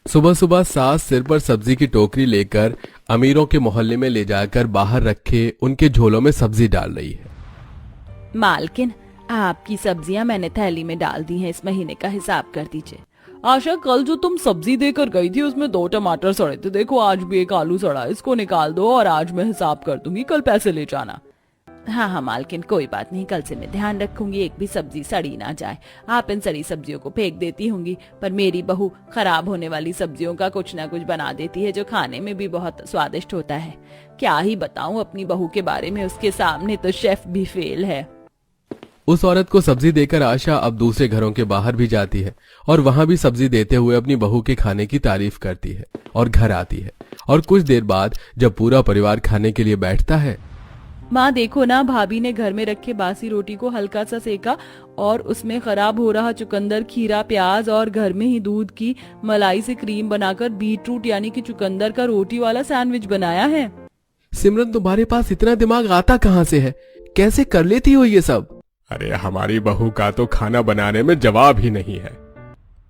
सुबह सुबह सास सिर पर सब्जी की टोकरी लेकर अमीरों के मोहल्ले में ले जाकर बाहर रखे उनके झोलों में सब्जी डाल रही है। मालकिन, आपकी सब्जियां मैंने थैली में डाल दी हैं, इस महीने का हिसाब कर दीजिए। आशा, कल जो तुम सब्जी देकर गई थी उसमें 2 टमाटर सड़े थे, देखो आज भी एक आलू सड़ा है, इसको निकाल दो और आज मैं हिसाब कर दूंगी, कल पैसे ले जाना। हाँ हाँ मालकिन, कोई बात नहीं, कल से मैं ध्यान रखूंगी, एक भी सब्जी सड़ी ना जाए। आप इन सड़ी सब्जियों को फेंक देती होंगी, पर मेरी बहू खराब होने वाली सब्जियों का कुछ ना कुछ बना देती है जो खाने में भी बहुत स्वादिष्ट होता है। क्या ही बताऊं अपनी बहू के बारे में, उसके सामने तो शेफ भी फेल है। उस औरत को सब्जी देकर आशा अब दूसरे घरों के बाहर भी जाती है और वहां भी सब्जी देते हुए अपनी बहू के खाने की तारीफ करती है और घर आती है। और कुछ देर बाद जब पूरा परिवार खाने के लिए बैठता है, माँ देखो ना, भाभी ने घर में रखे बासी रोटी को हल्का सा सेका और उसमें खराब हो रहा चुकंदर, खीरा, प्याज और घर में ही दूध की मलाई से क्रीम बनाकर बीटरूट यानी कि चुकंदर का रोटी वाला सैंडविच बनाया है। सिमरन, तुम्हारे पास इतना दिमाग आता कहाँ से है? कैसे कर लेती हो ये सब? अरे हमारी बहू का तो खाना बनाने में जवाब ही नहीं है।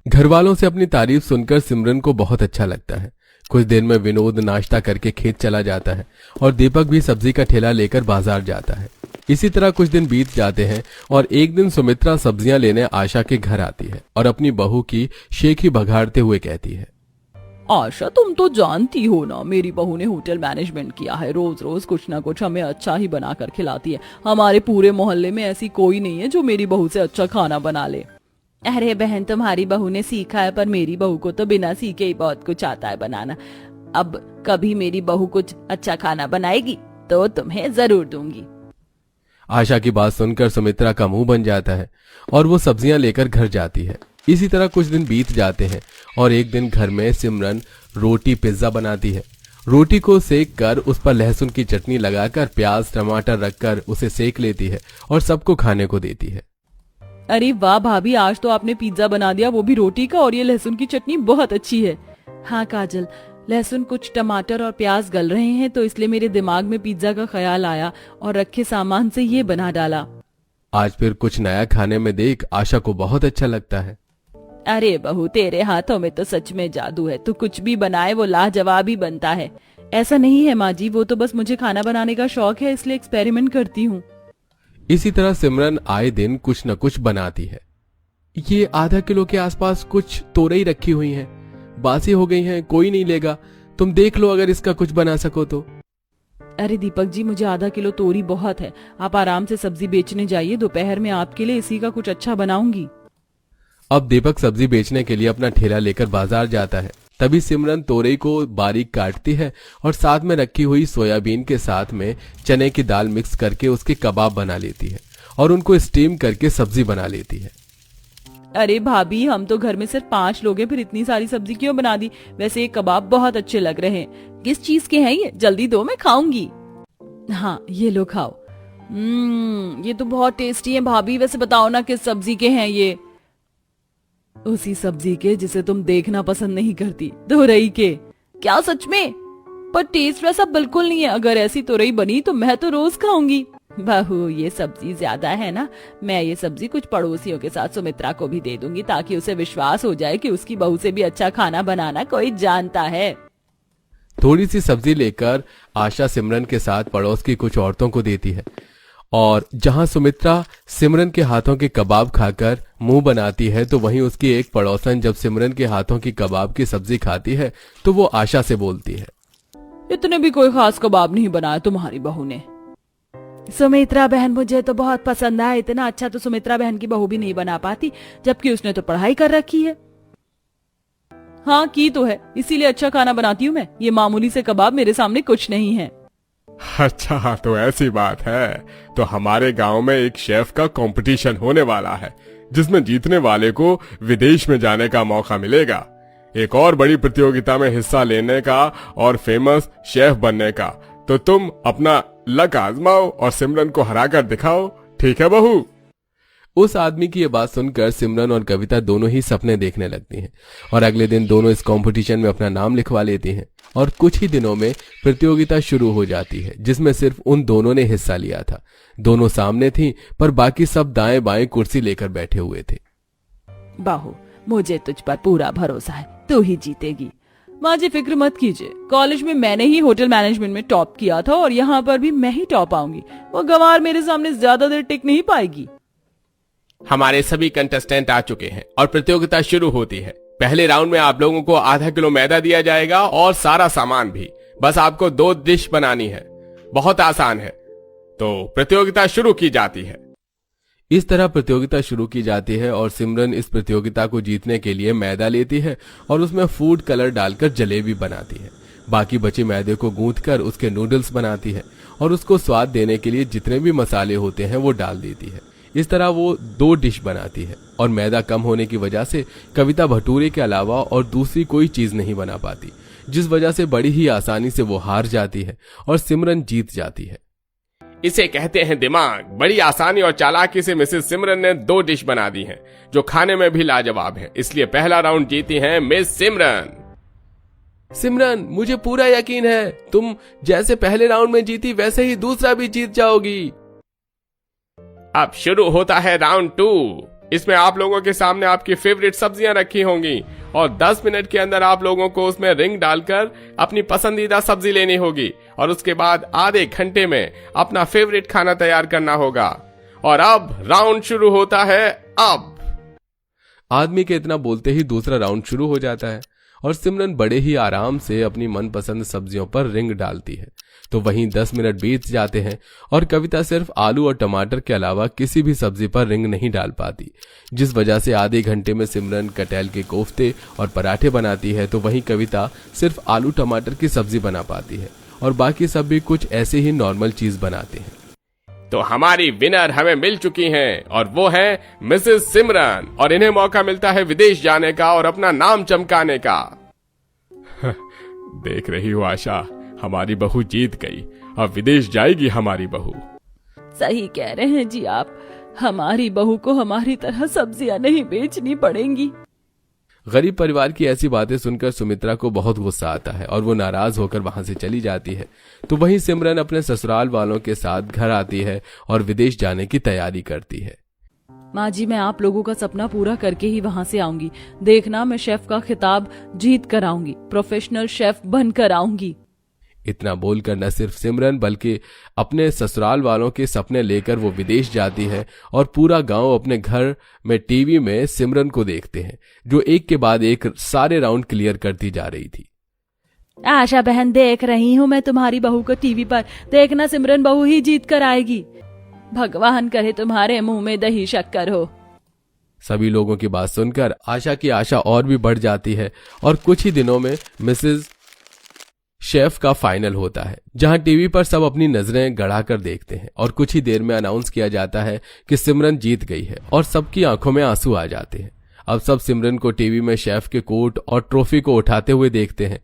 घर वालों से अपनी तारीफ सुनकर सिमरन को बहुत अच्छा लगता है। कुछ देर में विनोद नाश्ता करके खेत चला जाता है और दीपक भी सब्जी का ठेला लेकर बाजार जाता है। इसी तरह कुछ दिन बीत जाते हैं और एक दिन सुमित्रा सब्जियां लेने आशा के घर आती है और अपनी बहू की शेखी बघाड़ते हुए कहती है, आशा, तुम तो जानती हो ना, मेरी बहू ने होटल मैनेजमेंट किया है, रोज रोज कुछ ना कुछ हमें अच्छा ही बना कर खिलाती है। हमारे पूरे मोहल्ले में ऐसी कोई नहीं है जो मेरी बहू से अच्छा खाना बना ले। अरे बहन, तुम्हारी बहू ने सीखा है, पर मेरी बहू को तो बिना सीखे ही बहुत कुछ आता है बनाना। अब कभी मेरी बहू कुछ अच्छा खाना बनाएगी तो तुम्हें जरूर दूंगी। आशा की बात सुनकर सुमित्रा का मुंह बन जाता है और वो सब्जियां लेकर घर जाती है। इसी तरह कुछ दिन बीत जाते हैं और एक दिन घर में सिमरन रोटी पिज्जा बनाती है। रोटी को सेक कर उस पर लहसुन की चटनी लगाकर प्याज टमाटर रखकर उसे सेक लेती है और सबको खाने को देती है। अरे वाह भाभी, आज तो आपने पिज्जा बना दिया, वो भी रोटी का, और ये लहसुन की चटनी बहुत अच्छी है। हाँ काजल, लहसुन कुछ टमाटर और प्याज गल रहे हैं तो इसलिए मेरे दिमाग में पिज्जा का ख्याल आया और रखे सामान से ये बना डाला। आज फिर कुछ नया खाने में देख आशा को बहुत अच्छा लगता है। अरे बहू, तेरे हाथों में तो सच में जादू है, तू कुछ भी बनाए वो लाजवाब ही बनता है। ऐसा नहीं है माँ जी, वो तो बस मुझे खाना बनाने का शौक है, इसलिए एक्सपेरिमेंट करती हूँ। इसी तरह सिमरन आए दिन कुछ न कुछ बनाती है। ये आधा किलो के आसपास कुछ तोरई रखी हुई हैं, बासी हो गई हैं, कोई नहीं लेगा, तुम देख लो अगर इसका कुछ बना सको तो। अरे दीपक जी, मुझे आधा किलो तोरी बहुत है, आप आराम से सब्जी बेचने जाइए, दोपहर में आपके लिए इसी का कुछ अच्छा बनाऊंगी। अब दीपक सब्जी बेचने के लिए अपना ठेला लेकर बाजार जाता है। तभी सिमरन तोरई को बारीक काटती है और साथ में रखी हुई सोयाबीन के साथ में चने की दाल मिक्स करके उसके कबाब बना लेती है और उनको स्टीम करके सब्जी बना लेती है। अरे भाभी, हम तो घर में सिर्फ 5 लोग हैं, फिर इतनी सारी सब्जी क्यों बना दी? वैसे ये कबाब बहुत अच्छे लग रहे हैं, किस चीज के हैं ये? जल्दी दो, मैं खाऊंगी। हाँ ये लो खाओ। ये तो बहुत टेस्टी है भाभी, वैसे बताओ ना किस सब्जी के हैं ये? उसी सब्जी के जिसे तुम देखना पसंद नहीं करती, तोरई के। क्या सच में? पर टेस्ट वैसा बिल्कुल नहीं है, अगर ऐसी तोरई बनी तो मैं तो रोज खाऊंगी। बहू, ये सब्जी ज्यादा है ना, मैं ये सब्जी कुछ पड़ोसियों के साथ सुमित्रा को भी दे दूंगी ताकि उसे विश्वास हो जाए कि उसकी बहू से भी अच्छा खाना बनाना कोई जानता है। थोड़ी सी सब्जी लेकर आशा सिमरन के साथ पड़ोस की कुछ औरतों को देती है और जहां सुमित्रा सिमरन के हाथों के कबाब खाकर मुंह बनाती है तो वहीं उसकी एक पड़ोसन जब सिमरन के हाथों की कबाब की सब्जी खाती है तो वो आशा से बोलती है, इतने भी कोई खास कबाब नहीं बनाया तुम्हारी बहू ने। सुमित्रा बहन मुझे तो बहुत पसंद आया, इतना अच्छा तो सुमित्रा बहन की बहू भी नहीं बना पाती, जबकि उसने तो पढ़ाई कर रखी है। हाँ की तो है, इसीलिए अच्छा खाना बनाती हूँ मैं, ये मामूली से कबाब मेरे सामने कुछ नहीं है। अच्छा तो ऐसी बात है, तो हमारे गांव में एक शेफ का कंपटीशन होने वाला है जिसमें जीतने वाले को विदेश में जाने का मौका मिलेगा, एक और बड़ी प्रतियोगिता में हिस्सा लेने का और फेमस शेफ बनने का। तो तुम अपना लक आजमाओ और सिमरन को हरा कर दिखाओ, ठीक है बहू? उस आदमी की ये बात सुनकर सिमरन और कविता दोनों ही सपने देखने लगती हैं और अगले दिन दोनों इस कंपटीशन में अपना नाम लिखवा लेती हैं और कुछ ही दिनों में प्रतियोगिता शुरू हो जाती है जिसमें सिर्फ उन दोनों ने हिस्सा लिया था। दोनों सामने थीं पर बाकी सब दाएं बाएं कुर्सी लेकर बैठे हुए थे। बाहू, मुझे तुझ पर पूरा भरोसा है, तू ही जीतेगी। माँ जी फिक्र मत कीजिए, कॉलेज में मैंने ही होटल मैनेजमेंट में टॉप किया था और यहाँ पर भी मैं ही टॉप आऊंगी। वो गंवार मेरे सामने ज्यादा देर टिक नहीं पाएगी। हमारे सभी कंटेस्टेंट आ चुके हैं और प्रतियोगिता शुरू होती है। पहले राउंड में आप लोगों को आधा किलो मैदा दिया जाएगा और सारा सामान भी। बस आपको 2 डिश बनानी है, बहुत आसान है। तो प्रतियोगिता शुरू की जाती है। इस तरह प्रतियोगिता शुरू की जाती है और सिमरन इस प्रतियोगिता को जीतने के लिए मैदा लेती है और उसमें फूड कलर डालकर जलेबी बनाती है। बाकी बचे मैदे को गूंथकर उसके नूडल्स बनाती है और उसको स्वाद देने के लिए जितने भी मसाले होते हैं वो डाल देती है। इस तरह वो 2 डिश बनाती है और मैदा कम होने की वजह से कविता भटूरे के अलावा और दूसरी कोई चीज नहीं बना पाती, जिस वजह से बड़ी ही आसानी से वो हार जाती है और सिमरन जीत जाती है। इसे कहते हैं दिमाग। बड़ी आसानी और चालाकी से मिसेस सिमरन ने 2 डिश बना दी हैं, जो खाने में भी लाजवाब है। इसलिए पहला राउंड जीती हैं मिस सिमरन। सिमरन, मुझे पूरा यकीन है तुम जैसे पहले राउंड में जीती वैसे ही दूसरा भी जीत जाओगी। अब शुरू होता है राउंड 2। इसमें आप लोगों के सामने आपकी फेवरेट सब्जियां रखी होंगी और 10 मिनट के अंदर आप लोगों को उसमें रिंग डालकर अपनी पसंदीदा सब्जी लेनी होगी और उसके बाद आधे घंटे में अपना फेवरेट खाना तैयार करना होगा। और अब राउंड शुरू होता है। अब आदमी के इतना बोलते ही दूसरा राउंड शुरू हो जाता है और सिमरन बड़े ही आराम से अपनी मनपसंद सब्जियों पर रिंग डालती है। तो वहीं 10 मिनट बीत जाते हैं और कविता सिर्फ आलू और टमाटर के अलावा किसी भी सब्जी पर रिंग नहीं डाल पाती, जिस वजह से आधे घंटे में सिमरन कटहल के कोफ्ते और पराठे बनाती है। तो वहीं कविता सिर्फ आलू टमाटर की सब्जी बना पाती है और बाकी सब भी कुछ ऐसे ही नॉर्मल चीज बनाते हैं। तो हमारी विनर हमें मिल चुकी हैं और वो है मिसेस सिमरन, और इन्हें मौका मिलता है विदेश जाने का और अपना नाम चमकाने का। देख रही हो आशा, हमारी बहू जीत गई। अब विदेश जाएगी हमारी बहू। सही कह रहे हैं जी आप, हमारी बहू को हमारी तरह सब्जियां नहीं बेचनी पड़ेंगी। गरीब परिवार की ऐसी बातें सुनकर सुमित्रा को बहुत गुस्सा आता है और वो नाराज होकर वहां से चली जाती है। तो वहीं सिमरन अपने ससुराल वालों के साथ घर आती है और विदेश जाने की तैयारी करती है। माँ जी, मैं आप लोगों का सपना पूरा करके ही वहाँ से आऊंगी। देखना, मैं शेफ का खिताब जीत कर आऊंगी, प्रोफेशनल शेफ बनकर आऊंगी। इतना बोलकर न सिर्फ सिमरन बल्कि अपने ससुराल वालों के सपने लेकर वो विदेश जाती है और पूरा गांव अपने घर में टीवी में सिमरन को देखते हैं, जो एक के बाद एक सारे राउंड क्लियर करती जा रही थी। आशा बहन, देख रही हूँ मैं तुम्हारी बहू को टीवी पर। देखना, सिमरन बहू ही जीत कर आएगी। भगवान करे तुम्हारे मुंह में दही शक्कर हो। सभी लोगों की बात सुनकर आशा की आशा और भी बढ़ जाती है और कुछ ही दिनों में मिसेस शेफ का फाइनल होता है, जहां टीवी पर सब अपनी नजरें गड़ाकर देखते हैं और कुछ ही देर में अनाउंस किया जाता है कि सिमरन जीत गई है और सबकी आंखों में आंसू आ जाते हैं। अब सब सिमरन को टीवी में शेफ के कोट और ट्रॉफी को उठाते हुए देखते हैं।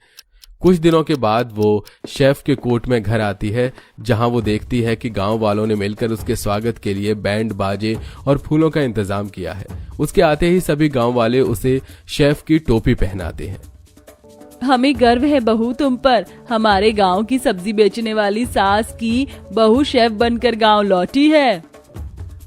कुछ दिनों के बाद वो शेफ के कोट में घर आती है, जहां वो देखती है कि गांव वालों ने मिलकर उसके स्वागत के लिए बैंड बाजे और फूलों का इंतजाम किया है। उसके आते ही सभी गांव वाले उसे शेफ की टोपी पहनाते हैं। हमें गर्व है बहू तुम पर। हमारे गांव की सब्जी बेचने वाली सास की बहू शेफ बनकर गांव लौटी है।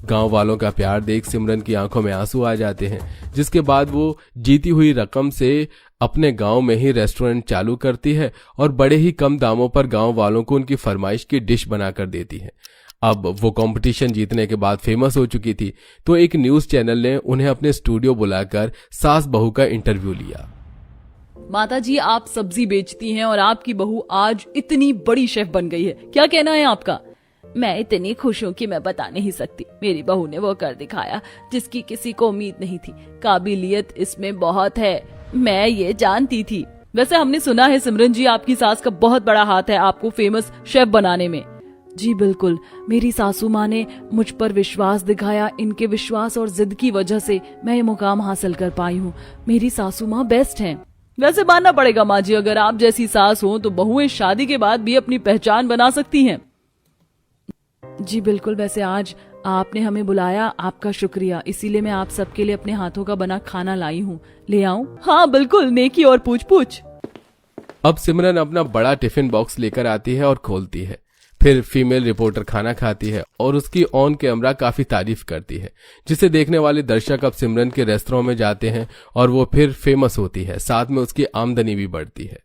गांव वालों का प्यार देख सिमरन की आंखों में आंसू आ जाते हैं, जिसके बाद वो जीती हुई रकम से अपने गांव में ही रेस्टोरेंट चालू करती है और बड़े ही कम दामों पर गांव वालों को उनकी फरमाइश की डिश बनाकर देती है। अब वो कंपटीशन जीतने के बाद फेमस हो चुकी थी, तो एक न्यूज चैनल ने उन्हें अपने स्टूडियो बुलाकर सास बहू का इंटरव्यू लिया। माता जी, आप सब्जी बेचती हैं और आपकी बहू आज इतनी बड़ी शेफ बन गई है, क्या कहना है आपका? मैं इतनी खुश हूँ कि मैं बता नहीं सकती। मेरी बहू ने वो कर दिखाया जिसकी किसी को उम्मीद नहीं थी। काबिलियत इसमें बहुत है, मैं ये जानती थी। वैसे हमने सुना है सिमरन जी, आपकी सास का बहुत बड़ा हाथ है आपको फेमस शेफ बनाने में। जी बिल्कुल, मेरी सासू माँ ने मुझ पर विश्वास दिखाया। इनके विश्वास और जिद की वजह से मैं ये मुकाम हासिल कर पाई हूँ। मेरी सासू माँ बेस्ट हैं। वैसे मानना पड़ेगा माँ जी, अगर आप जैसी सास हो तो बहुएं शादी के बाद भी अपनी पहचान बना सकती हैं। जी बिल्कुल, वैसे आज आपने हमें बुलाया, आपका शुक्रिया। इसीलिए मैं आप सबके लिए अपने हाथों का बना खाना लाई हूँ। ले आऊं? हाँ बिल्कुल, नेकी और पूछ पूछ। अब सिमरन अपना बड़ा टिफिन बॉक्स लेकर आती है और खोलती है। फिर फीमेल रिपोर्टर खाना खाती है और उसकी ऑन कैमरा काफी तारीफ करती है, जिसे देखने वाले दर्शक अब सिमरन के रेस्तरां में जाते हैं और वो फिर फेमस होती है, साथ में उसकी आमदनी भी बढ़ती है।